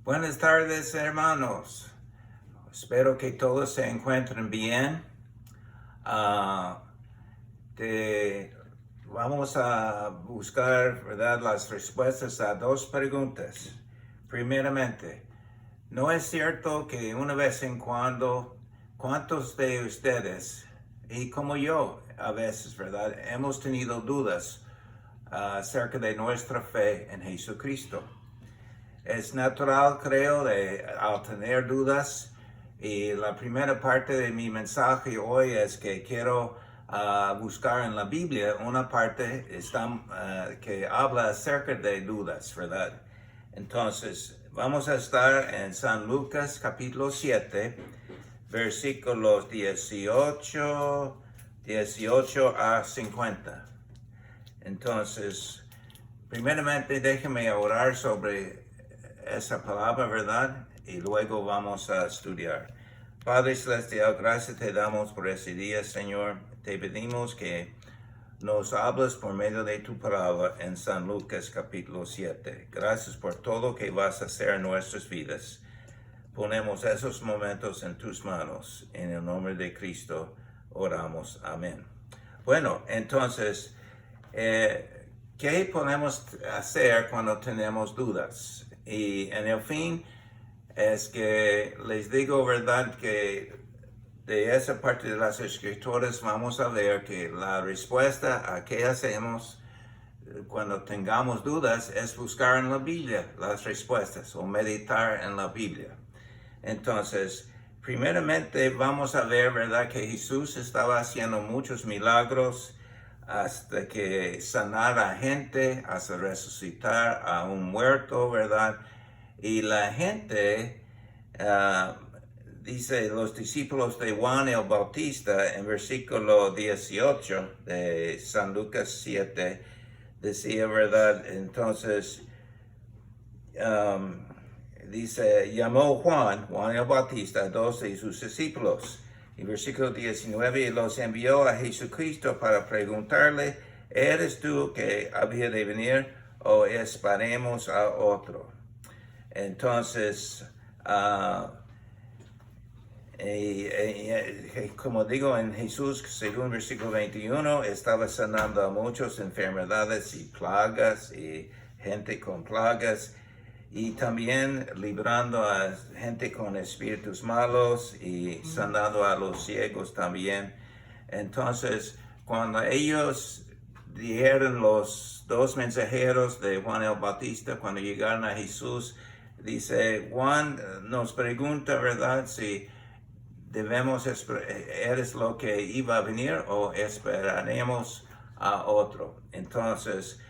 Buenas tardes, hermanos. Espero que todos se encuentren bien. Vamos a buscar, ¿verdad?, las respuestas a dos preguntas. Primeramente, ¿no es cierto que una vez en cuando, cuántos de ustedes, y como yo a veces, ¿verdad?, hemos tenido dudas acerca de nuestra fe en Jesucristo? Es natural, creo, al tener dudas. Y la primera parte de mi mensaje hoy es que quiero buscar en la Biblia una parte que habla acerca de dudas, ¿verdad? Entonces, vamos a estar en San Lucas capítulo 7, versículos 18 a 50. Entonces, primeramente déjeme orar sobre esa palabra, ¿verdad? Y luego vamos a estudiar. Padre Celestial, gracias te damos por ese día, Señor. Te pedimos que nos hables por medio de tu palabra en San Lucas capítulo 7. Gracias por todo lo que vas a hacer en nuestras vidas. Ponemos esos momentos en tus manos. En el nombre de Cristo oramos. Amén. Bueno, entonces, ¿qué podemos hacer cuando tenemos dudas? Y en el fin es que les digo, ¿verdad?, que de esa parte de las escrituras vamos a ver que la respuesta a qué hacemos cuando tengamos dudas es buscar en la Biblia las respuestas o meditar en la Biblia. Entonces, primeramente vamos a ver, ¿verdad?, que Jesús estaba haciendo muchos milagros hasta que sanara a gente, hasta resucitar a un muerto, ¿verdad? Y la gente, dice los discípulos de Juan el Bautista en versículo 18 de San Lucas 7, decía, ¿verdad? Entonces, dice, llamó Juan el Bautista, a 12 de sus discípulos. Y versículo 19, y los envió a Jesucristo para preguntarle, ¿eres tú que había de venir o esperemos a otro? Entonces, como digo, en Jesús, según versículo 21, estaba sanando a muchas enfermedades y plagas y gente con plagas, y también librando a gente con espíritus malos y sanando a los ciegos también. Entonces, cuando ellos dijeron, los dos mensajeros de Juan el Bautista, cuando llegaron a Jesús, dice, Juan nos pregunta, ¿verdad?, si debemos, eres lo que iba a venir o esperaremos a otro. Entonces,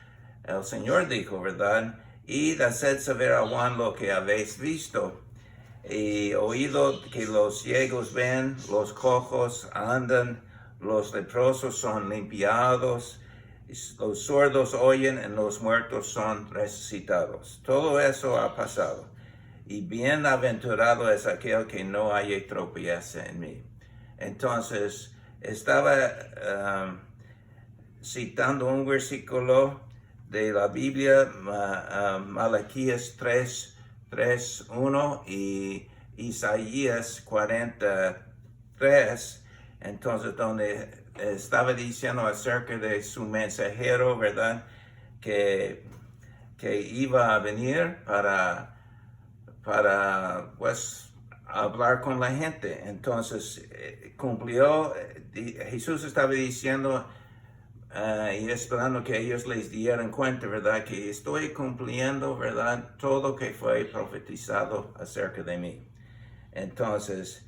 el Señor dijo, ¿verdad?, id a hacer saber a Juan lo que habéis visto y oído, que los ciegos ven, los cojos andan, los leprosos son limpiados, los sordos oyen y los muertos son resucitados. Todo eso ha pasado. Y bienaventurado es aquel que no haya tropieza en mí. Entonces, estaba citando un versículo de la Biblia, Malaquías 3:1 y Isaías 43, entonces donde estaba diciendo acerca de su mensajero, ¿verdad?, que iba a venir para pues hablar con la gente. Entonces cumplió, Jesús estaba diciendo y esperando que ellos les dieran cuenta, ¿verdad?, que estoy cumpliendo, ¿verdad?, todo lo que fue profetizado acerca de mí. Entonces,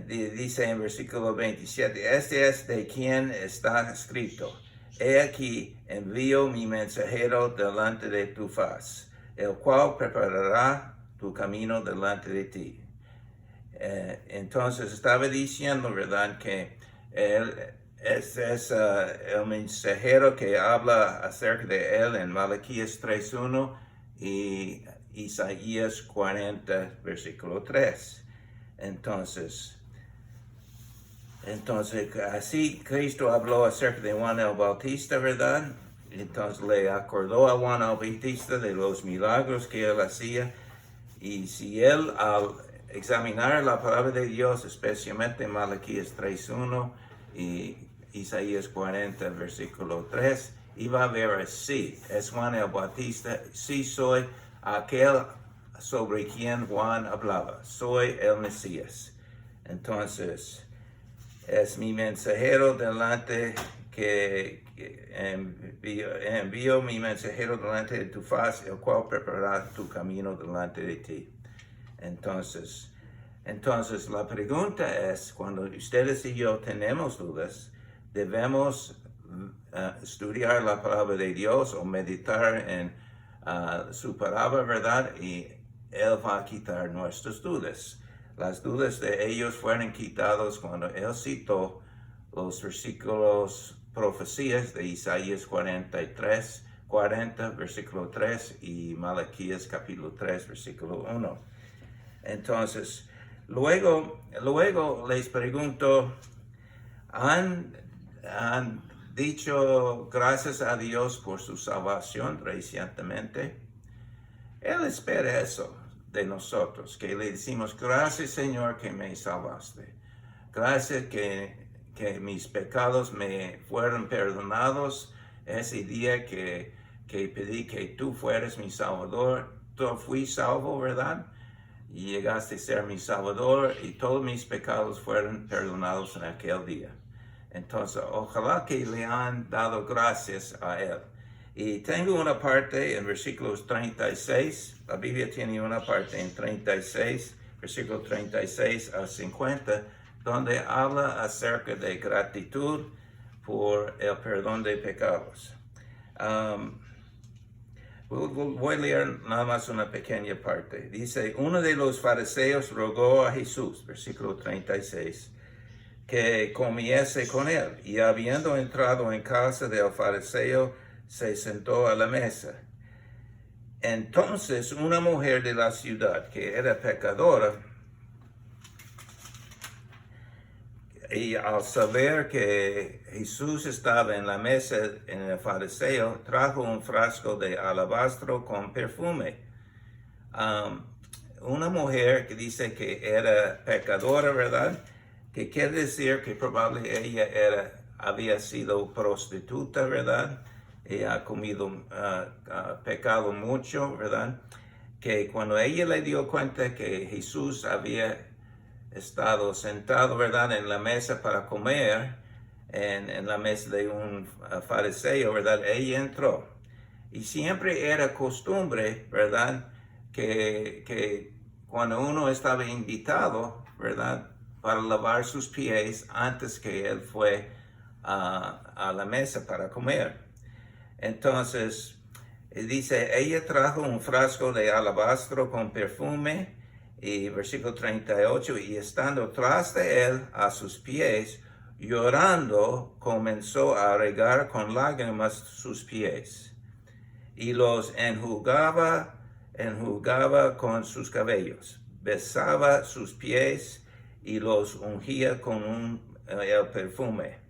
dice en versículo 27, este es de quien está escrito, he aquí envío mi mensajero delante de tu faz, el cual preparará tu camino delante de ti. Entonces estaba diciendo, ¿verdad?, que él es el mensajero que habla acerca de él en Malaquías 3:1 y Isaías 40, versículo 3. Entonces, así Cristo habló acerca de Juan el Bautista, ¿verdad? Entonces le acordó a Juan el Bautista de los milagros que él hacía. Y si él al examinar la palabra de Dios, especialmente Malaquías 3:1 y Isaías 40, versículo 3, iba a ver así, es Juan el Bautista, sí soy aquel sobre quien Juan hablaba, soy el Mesías. Entonces, es mi mensajero delante que envío mi mensajero delante de tu faz, el cual preparará tu camino delante de ti. Entonces la pregunta es, cuando ustedes y yo tenemos dudas, debemos estudiar la palabra de Dios o meditar en su palabra, ¿verdad? Y Él va a quitar nuestras dudas. Las dudas de ellos fueron quitadas cuando Él citó los versículos, profecías de Isaías 40, versículo 3 y Malaquías capítulo 3, versículo 1. Entonces, luego les pregunto, ¿han dicho gracias a Dios por su salvación recientemente? Él espera eso de nosotros, que le decimos, gracias Señor que me salvaste. Gracias que mis pecados me fueron perdonados ese día que pedí que tú fueras mi salvador. Tú fui salvo, ¿verdad? Y llegaste a ser mi salvador y todos mis pecados fueron perdonados en aquel día. Entonces, ojalá que le han dado gracias a Él. Y tengo una parte en versículos 36, la Biblia tiene una parte en 36, versículo 36 a 50, donde habla acerca de gratitud por el perdón de pecados. Voy a leer nada más una pequeña parte. Dice, uno de los fariseos rogó a Jesús, versículo 36, que comiese con él. Y habiendo entrado en casa del fariseo, se sentó a la mesa. Entonces una mujer de la ciudad, que era pecadora, y al saber que Jesús estaba en la mesa en el fariseo, trajo un frasco de alabastro con perfume. Una mujer que dice que era pecadora, ¿verdad? Que quiere decir que probablemente ella había sido prostituta, ¿verdad? Ella ha comido, pecado mucho, ¿verdad? Que cuando ella le dio cuenta que Jesús había estado sentado, ¿verdad?, en la mesa para comer, en la mesa de un fariseo, ¿verdad?, ella entró. Y siempre era costumbre, ¿verdad?, que cuando uno estaba invitado, ¿verdad?, para lavar sus pies antes que él fue a la mesa para comer. Entonces, dice, ella trajo un frasco de alabastro con perfume, y versículo 38, y estando tras de él a sus pies, llorando, comenzó a regar con lágrimas sus pies, y los enjugaba con sus cabellos, besaba sus pies, y los ungía con el perfume.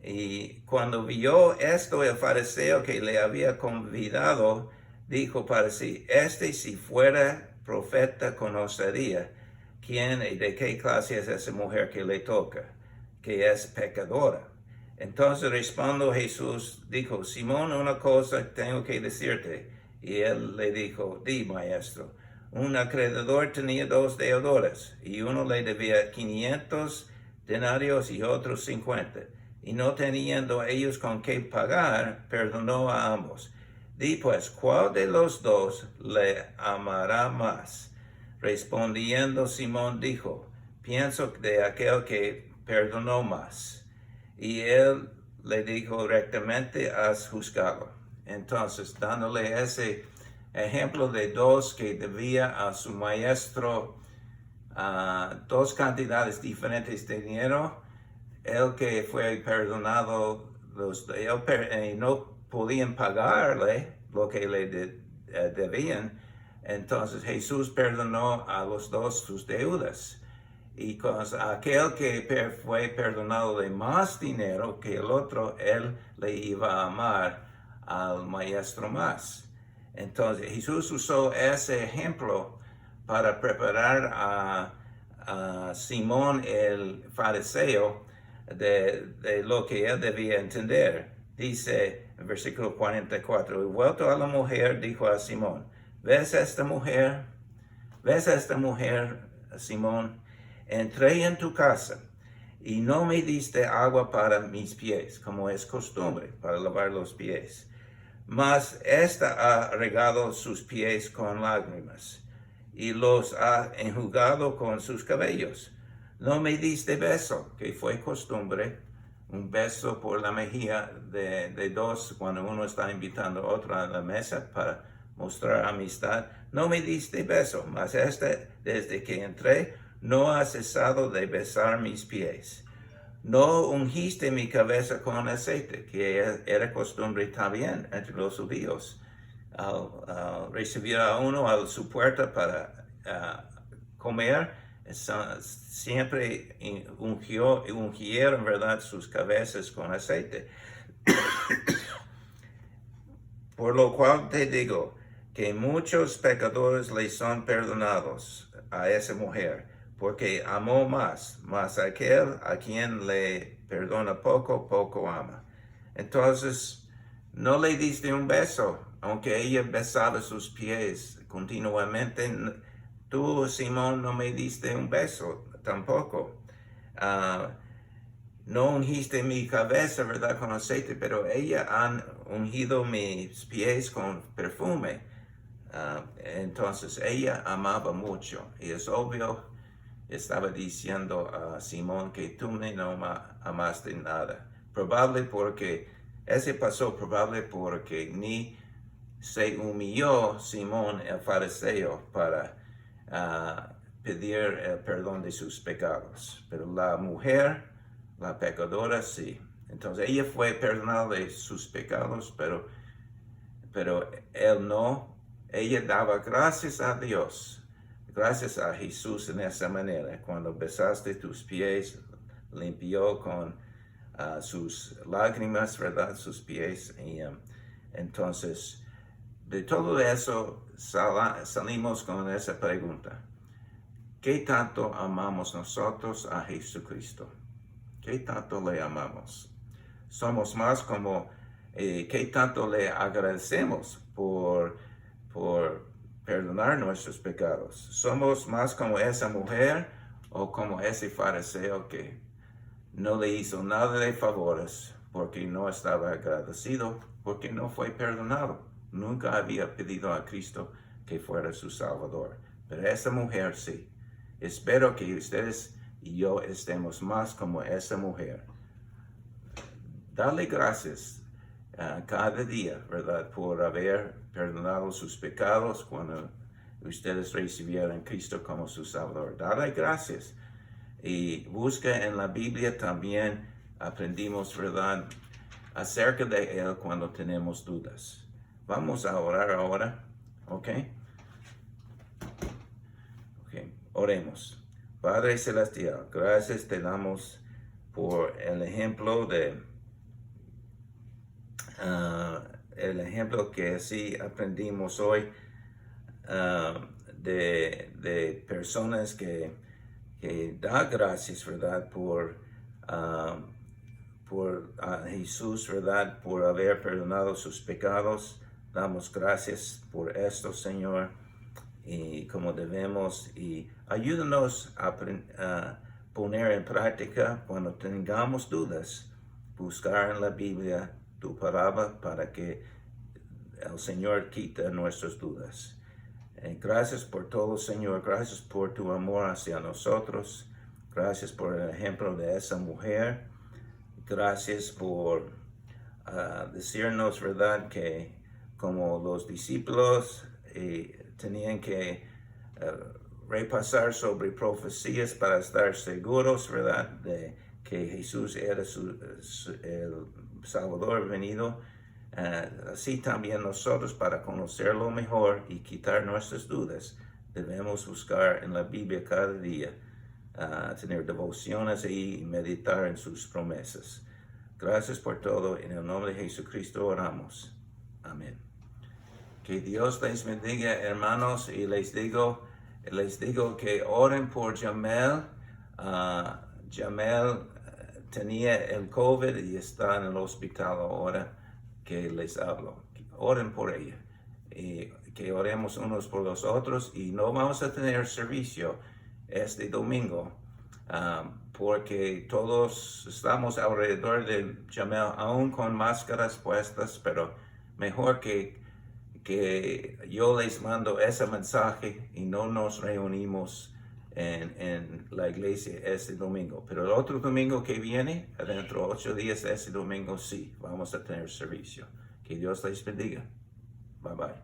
Y cuando vio esto el fariseo que le había convidado, dijo para sí, si fuera profeta conocería quién y de qué clase es esa mujer que le toca, que es pecadora. Entonces respondió Jesús, dijo, Simón, una cosa tengo que decirte. Y él le dijo, di, maestro. Un acreedor tenía 2 deudores, y uno le debía 500 denarios y otro 50. Y no teniendo ellos con qué pagar, perdonó a ambos. Di pues, ¿cuál de los dos le amará más? Respondiendo Simón dijo, pienso de aquel que perdonó más. Y él le dijo rectamente, has juzgado. Entonces, dándole ese ejemplo de 2 que debía a su maestro 2 cantidades diferentes de dinero, el que fue perdonado, no podían pagarle lo que le debían. Entonces Jesús perdonó a los 2 sus deudas. Y con aquel que fue perdonado de más dinero que el otro, él le iba a amar al maestro más. Entonces Jesús usó ese ejemplo para preparar a Simón el fariseo de lo que él debía entender. Dice en versículo 44, y vuelto a la mujer, dijo a Simón, ¿ves a esta mujer? ¿Ves a esta mujer, Simón? Entré en tu casa y no me diste agua para mis pies, como es costumbre, para lavar los pies. Mas ésta ha regado sus pies con lágrimas y los ha enjugado con sus cabellos. No me diste beso, que fue costumbre, un beso por la mejilla de dos cuando uno está invitando a otro a la mesa para mostrar amistad. No me diste beso, mas desde que entré no ha cesado de besar mis pies. No ungiste mi cabeza con aceite, que era costumbre también entre los judíos. Al recibir a uno a su puerta para comer, siempre ungieron, ¿verdad?, sus cabezas con aceite. Por lo cual te digo que muchos pecadores le son perdonados a esa mujer, porque amó más, mas aquel a quien le perdona poco, poco ama. Entonces, no le diste un beso, aunque ella besaba sus pies continuamente. Tú, Simón, no me diste un beso tampoco. No ungiste mi cabeza, ¿verdad?, con aceite, pero ella han ungido mis pies con perfume. Entonces ella amaba mucho. Y es obvio, estaba diciendo a Simón que tú no amaste nada. Probable porque ni se humilló Simón el fariseo para pedir el perdón de sus pecados. Pero la mujer, la pecadora, sí. Entonces ella fue perdonada de sus pecados, pero él no. Ella daba gracias a Dios, gracias a Jesús en esa manera. Cuando besaste tus pies, limpió con sus lágrimas, ¿verdad?, sus pies. Y entonces, de todo eso salimos con esa pregunta. ¿Qué tanto amamos nosotros a Jesucristo? ¿Qué tanto le amamos? Somos más como, ¿qué tanto le agradecemos por perdonar nuestros pecados? ¿Somos más como esa mujer o como ese fariseo que no le hizo nada de favores porque no estaba agradecido, porque no fue perdonado? Nunca había pedido a Cristo que fuera su Salvador. Pero esa mujer sí. Espero que ustedes y yo estemos más como esa mujer. Dale gracias cada día, ¿verdad?, por haber perdonado sus pecados cuando ustedes recibieron a Cristo como su Salvador. Dale gracias. Y busca en la Biblia también, aprendimos, ¿verdad?, acerca de Él cuando tenemos dudas. Vamos a orar ahora, ¿ok? Oremos. Padre Celestial, gracias te damos por el ejemplo que sí aprendimos hoy de personas que da gracias, ¿verdad?, por Jesús, ¿verdad?, por haber perdonado sus pecados. Damos gracias por esto, Señor, y como debemos, y ayúdanos a poner en práctica cuando tengamos dudas, buscar en la Biblia tu palabra para que el Señor quite nuestras dudas. Gracias por todo, Señor. Gracias por tu amor hacia nosotros. Gracias por el ejemplo de esa mujer. Gracias por decirnos, ¿verdad?, que como los discípulos tenían que repasar sobre profecías para estar seguros, ¿verdad?, de que Jesús era el Salvador venido. Así también nosotros, para conocerlo mejor y quitar nuestras dudas, debemos buscar en la Biblia cada día, tener devociones y meditar en sus promesas. Gracias por todo. En el nombre de Jesucristo oramos. Amén. Que Dios les bendiga, hermanos, y les digo, Les digo que oren por Jamel. Jamel tenía el COVID y está en el hospital ahora que les hablo. Oren por ella. Y que oremos unos por los otros y no vamos a tener servicio este domingo porque todos estamos alrededor de Jamel aún con máscaras puestas, pero mejor que yo les mando ese mensaje y no nos reunimos en la iglesia este domingo. Pero el otro domingo que viene, dentro de 8 días, ese domingo sí, vamos a tener servicio. Que Dios les bendiga. Bye bye.